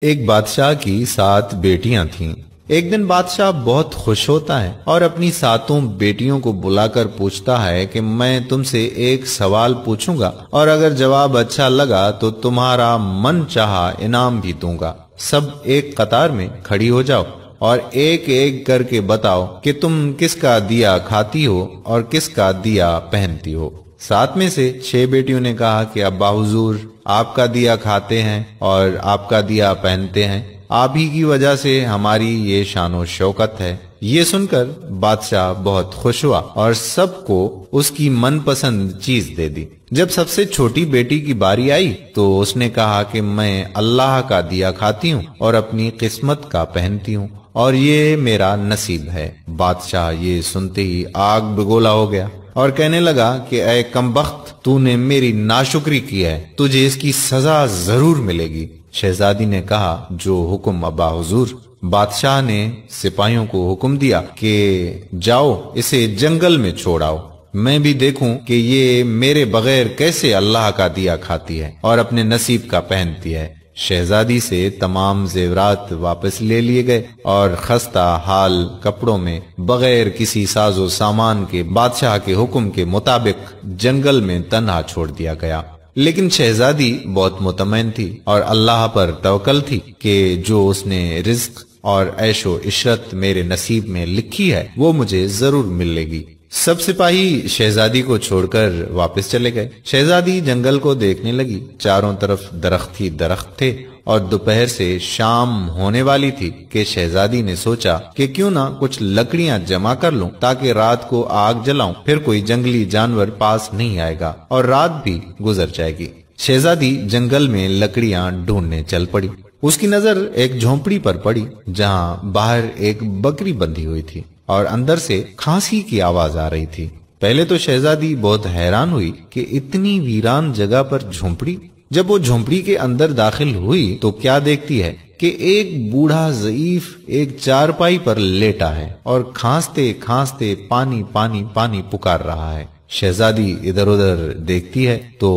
ایک بادشاہ کی 7 بیٹیاں تھیں۔ ایک دن بادشاہ بہت خوش ہوتا ہے اور اپنی 7 بیٹیوں کو بلا کر پوچھتا ہے کہ میں تم سے ایک سوال پوچھوں گا اور اگر جواب اچھا لگا تو تمہارا من چاہا انعام بھی دوں گا۔ سب ایک قطار میں کھڑی ہو جاؤ اور ایک ایک کر کے بتاؤ کہ تم کس کا دیا کھاتی ہو اور کس کا دیا پہنتی ہو۔ 7 میں سے 6 بیٹیوں نے کہا کہ ابا حضور، آپ کا دیا کھاتے ہیں اور آپ کا دیا پہنتے ہیں، آپ ہی کی وجہ سے ہماری یہ شان و شوکت ہے۔ یہ سن کر بادشاہ بہت خوش ہوا اور سب کو اس کی من پسند چیز دے دی۔ جب سب سے چھوٹی بیٹی کی باری آئی تو اس نے کہا کہ میں اللہ کا دیا کھاتی ہوں اور اپنی قسمت کا پہنتی ہوں اور یہ میرا نصیب ہے۔ بادشاہ یہ سنتے ہی آگ بگولا ہو گیا اور کہنے لگا کہ اے کمبخت، تو نے میری ناشکری کی ہے، تجھے اس کی سزا ضرور ملے گی۔ شہزادی نے کہا جو حکم ابا حضور۔ بادشاہ نے سپاہیوں کو حکم دیا کہ جاؤ اسے جنگل میں چھوڑاؤ، میں بھی دیکھوں کہ یہ میرے بغیر کیسے اللہ کا دیا کھاتی ہے اور اپنے نصیب کا پہنتی ہے۔ شہزادی سے تمام زیورات واپس لے لیے گئے اور خستہ حال کپڑوں میں بغیر کسی ساز و سامان کے بادشاہ کے حکم کے مطابق جنگل میں تنہا چھوڑ دیا گیا۔ لیکن شہزادی بہت مطمئن تھی اور اللہ پر توکل تھی کہ جو اس نے رزق اور عیش و عشرت میرے نصیب میں لکھی ہے وہ مجھے ضرور ملے گی۔ سب سپاہی شہزادی کو چھوڑ کر واپس چلے گئے۔ شہزادی جنگل کو دیکھنے لگی، چاروں طرف درخت ہی درخت تھے اور دوپہر سے شام ہونے والی تھی کہ شہزادی نے سوچا کہ کیوں نہ کچھ لکڑیاں جمع کر لوں تاکہ رات کو آگ جلاؤں، پھر کوئی جنگلی جانور پاس نہیں آئے گا اور رات بھی گزر جائے گی۔ شہزادی جنگل میں لکڑیاں ڈھونڈنے چل پڑی۔ اس کی نظر ایک جھونپڑی پر پڑی جہاں باہر ایک بکری بندھی ہوئی تھی اور اندر سے کھانسی کی آواز آ رہی تھی۔ پہلے تو شہزادی بہت حیران ہوئی کہ اتنی ویران جگہ پر جھونپڑی۔ جب وہ جھونپڑی کے اندر داخل ہوئی تو کیا دیکھتی ہے کہ ایک بوڑھا ضعیف ایک چارپائی پر لیٹا ہے اور کھانستے کھانستے پانی پانی پانی پکار رہا ہے۔ شہزادی ادھر ادھر دیکھتی ہے تو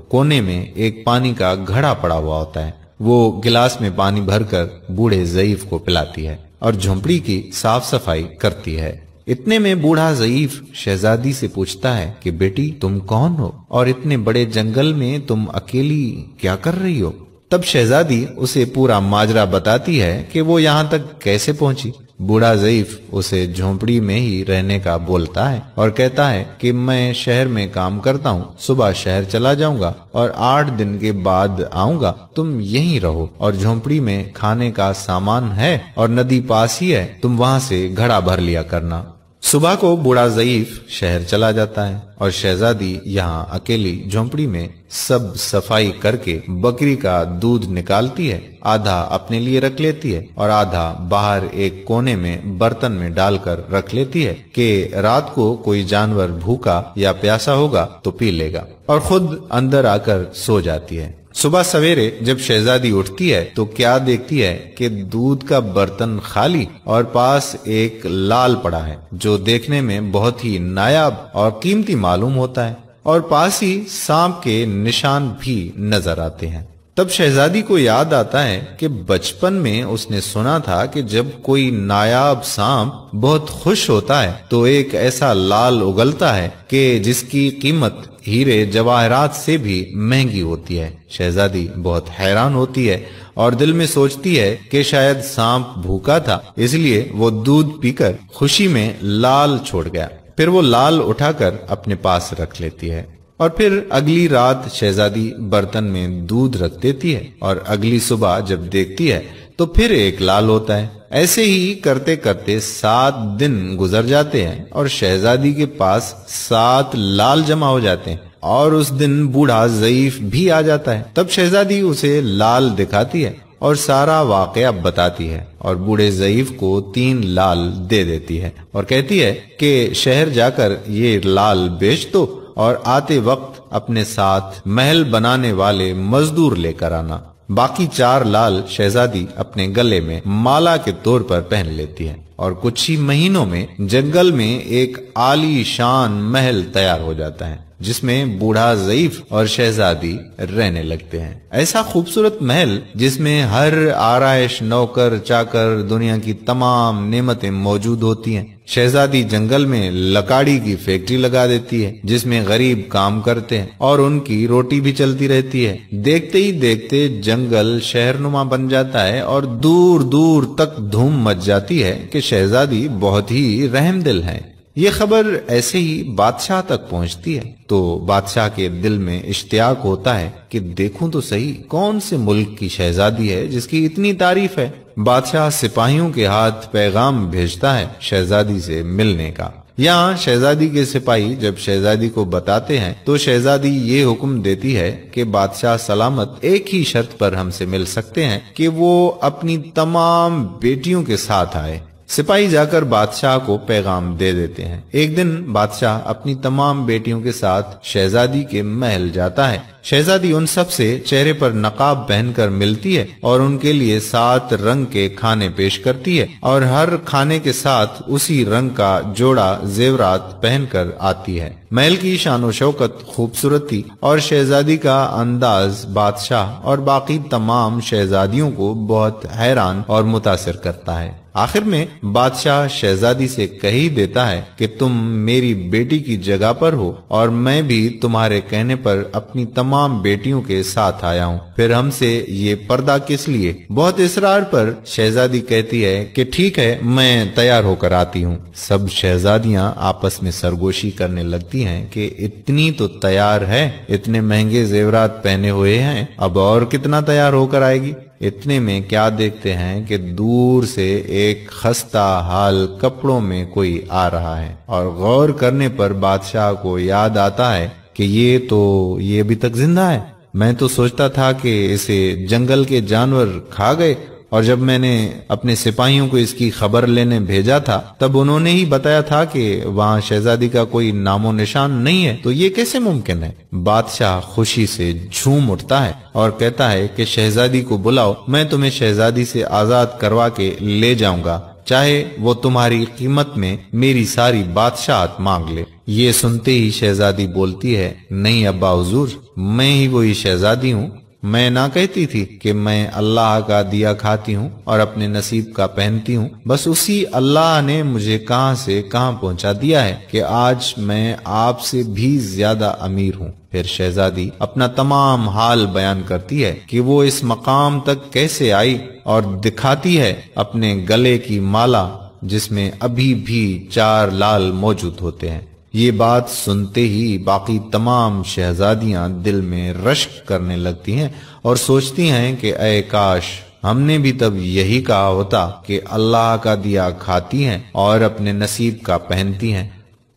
کونے میں ایک پانی کا گھڑا پڑا ہوا ہوتا ہے۔ وہ گلاس میں پانی بھر کر بوڑھے ضعیف کو پلاتی ہے اور جھونپڑی کی صاف صفائی کرتی ہے۔ اتنے میں بوڑھا ضعیف شہزادی سے پوچھتا ہے کہ بیٹی تم کون ہو اور اتنے بڑے جنگل میں تم اکیلی کیا کر رہی ہو؟ تب شہزادی اسے پورا ماجرا بتاتی ہے کہ وہ یہاں تک کیسے پہنچی۔ بوڑھا ضعیف اسے جھونپڑی میں ہی رہنے کا بولتا ہے اور کہتا ہے کہ میں شہر میں کام کرتا ہوں، صبح شہر چلا جاؤں گا اور 8 دن کے بعد آؤں گا، تم یہیں رہو اور جھونپڑی میں کھانے کا سامان ہے اور ندی پاس ہی ہے، تم وہاں سے گھڑا بھر لیا کرنا۔ صبح کو بوڑھا ضعیف شہر چلا جاتا ہے اور شہزادی یہاں اکیلی جھونپڑی میں سب صفائی کر کے بکری کا دودھ نکالتی ہے، آدھا اپنے لیے رکھ لیتی ہے اور آدھا باہر ایک کونے میں برتن میں ڈال کر رکھ لیتی ہے کہ رات کو کوئی جانور بھوکا یا پیاسا ہوگا تو پی لے گا، اور خود اندر آ کر سو جاتی ہے۔ صبح سویرے جب شہزادی اٹھتی ہے تو کیا دیکھتی ہے کہ دودھ کا برتن خالی اور پاس ایک لال پڑا ہے جو دیکھنے میں بہت ہی نایاب اور قیمتی معلوم ہوتا ہے، اور پاس ہی سانپ کے نشان بھی نظر آتے ہیں۔ تب شہزادی کو یاد آتا ہے کہ بچپن میں اس نے سنا تھا کہ جب کوئی نایاب سانپ بہت خوش ہوتا ہے تو ایک ایسا لال اگلتا ہے کہ جس کی قیمت ہیرے جواہرات سے بھی مہنگی ہوتی ہے۔ شہزادی بہت حیران ہوتی ہے اور دل میں سوچتی ہے کہ شاید سانپ بھوکا تھا، اس لیے وہ دودھ پی کر خوشی میں لال چھوڑ گیا۔ پھر وہ لال اٹھا کر اپنے پاس رکھ لیتی ہے اور پھر اگلی رات شہزادی برتن میں دودھ رکھ دیتی ہے اور اگلی صبح جب دیکھتی ہے تو پھر ایک لال ہوتا ہے۔ ایسے ہی کرتے کرتے 7 دن گزر جاتے ہیں اور شہزادی کے پاس 7 لال جمع ہو جاتے ہیں اور اس دن بوڑھا ضعیف بھی آ جاتا ہے۔ تب شہزادی اسے لال دکھاتی ہے اور سارا واقعہ بتاتی ہے اور بوڑھے ضعیف کو 3 لال دے دیتی ہے اور کہتی ہے کہ شہر جا کر یہ لال بیچ دو اور آتے وقت اپنے ساتھ محل بنانے والے مزدور لے کر آنا۔ باقی 4 لال شہزادی اپنے گلے میں مالا کے طور پر پہن لیتی ہے اور کچھ ہی مہینوں میں جنگل میں ایک عالی شان محل تیار ہو جاتا ہے۔ جس میں بوڑھا ضعیف اور شہزادی رہنے لگتے ہیں۔ ایسا خوبصورت محل جس میں ہر آرائش، نوکر چاکر، دنیا کی تمام نعمتیں موجود ہوتی ہیں۔ شہزادی جنگل میں لکڑی کی فیکٹری لگا دیتی ہے جس میں غریب کام کرتے ہیں اور ان کی روٹی بھی چلتی رہتی ہے۔ دیکھتے ہی دیکھتے جنگل شہر نما بن جاتا ہے اور دور دور تک دھوم مچ جاتی ہے کہ شہزادی بہت ہی رحم دل ہے۔ یہ خبر ایسے ہی بادشاہ تک پہنچتی ہے تو بادشاہ کے دل میں اشتیاق ہوتا ہے کہ دیکھوں تو صحیح کون سے ملک کی شہزادی ہے جس کی اتنی تعریف ہے۔ بادشاہ سپاہیوں کے ہاتھ پیغام بھیجتا ہے شہزادی سے ملنے کا۔ یہاں شہزادی کے سپاہی جب شہزادی کو بتاتے ہیں تو شہزادی یہ حکم دیتی ہے کہ بادشاہ سلامت ایک ہی شرط پر ہم سے مل سکتے ہیں کہ وہ اپنی تمام بیٹیوں کے ساتھ آئے۔ سپاہی جا کر بادشاہ کو پیغام دے دیتے ہیں۔ ایک دن بادشاہ اپنی تمام بیٹیوں کے ساتھ شہزادی کے محل جاتا ہے۔ شہزادی ان سب سے چہرے پر نقاب پہن کر ملتی ہے اور ان کے لیے 7 رنگ کے کھانے پیش کرتی ہے اور ہر کھانے کے ساتھ اسی رنگ کا جوڑا زیورات پہن کر آتی ہے۔ محل کی شان و شوکت، خوبصورتی اور شہزادی کا انداز بادشاہ اور باقی تمام شہزادیوں کو بہت حیران اور متاثر کرتا ہے۔ آخر میں بادشاہ شہزادی سے کہی دیتا ہے کہ تم میری بیٹی کی جگہ پر ہو اور میں بھی تمہارے کہنے پر اپنی تمام بیٹیوں کے ساتھ آیا ہوں، پھر ہم سے یہ پردہ کس لیے؟ بہت اصرار پر شہزادی کہتی ہے کہ ٹھیک ہے، میں تیار ہو کر آتی ہوں۔ سب شہزادیاں آپس میں سرگوشی کرنے لگتی ہیں کہ اتنی تو تیار ہے، اتنے مہنگے زیورات پہنے ہوئے ہیں، اب اور کتنا تیار ہو کر آئے گی؟ اتنے میں کیا دیکھتے ہیں کہ دور سے ایک خستہ حال کپڑوں میں کوئی آ رہا ہے، اور غور کرنے پر بادشاہ کو یاد آتا ہے کہ یہ ابھی تک زندہ ہے۔ میں تو سوچتا تھا کہ اسے جنگل کے جانور کھا گئے، اور جب میں نے اپنے سپاہیوں کو اس کی خبر لینے بھیجا تھا تب انہوں نے ہی بتایا تھا کہ وہاں شہزادی کا کوئی نام و نشان نہیں ہے، تو یہ کیسے ممکن ہے؟ بادشاہ خوشی سے جھوم اٹھتا ہے اور کہتا ہے کہ شہزادی کو بلاؤ، میں تمہیں شہزادی سے آزاد کروا کے لے جاؤں گا، چاہے وہ تمہاری قیمت میں میری ساری بادشاہت مانگ لے۔ یہ سنتے ہی شہزادی بولتی ہے، نہیں ابا حضور، میں ہی وہی شہزادی ہوں۔ میں نہ کہتی تھی کہ میں اللہ کا دیا کھاتی ہوں اور اپنے نصیب کا پہنتی ہوں، بس اسی اللہ نے مجھے کہاں سے کہاں پہنچا دیا ہے کہ آج میں آپ سے بھی زیادہ امیر ہوں۔ پھر شہزادی اپنا تمام حال بیان کرتی ہے کہ وہ اس مقام تک کیسے آئی اور دکھاتی ہے اپنے گلے کی مالا جس میں ابھی بھی 4 لال موجود ہوتے ہیں۔ یہ بات سنتے ہی باقی تمام شہزادیاں دل میں رشک کرنے لگتی ہیں اور سوچتی ہیں کہ اے کاش ہم نے بھی تب یہی کہا ہوتا کہ اللہ کا دیا کھاتی ہیں اور اپنے نصیب کا پہنتی ہیں۔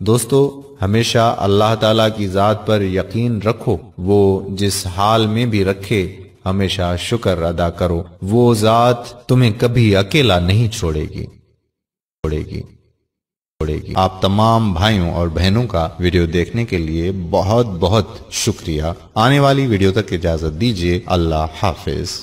دوستو، ہمیشہ اللہ تعالیٰ کی ذات پر یقین رکھو، وہ جس حال میں بھی رکھے ہمیشہ شکر ادا کرو، وہ ذات تمہیں کبھی اکیلا نہیں چھوڑے گی۔ آپ تمام بھائیوں اور بہنوں کا ویڈیو دیکھنے کے لیے بہت بہت شکریہ۔ آنے والی ویڈیو تک اجازت دیجیے۔ اللہ حافظ۔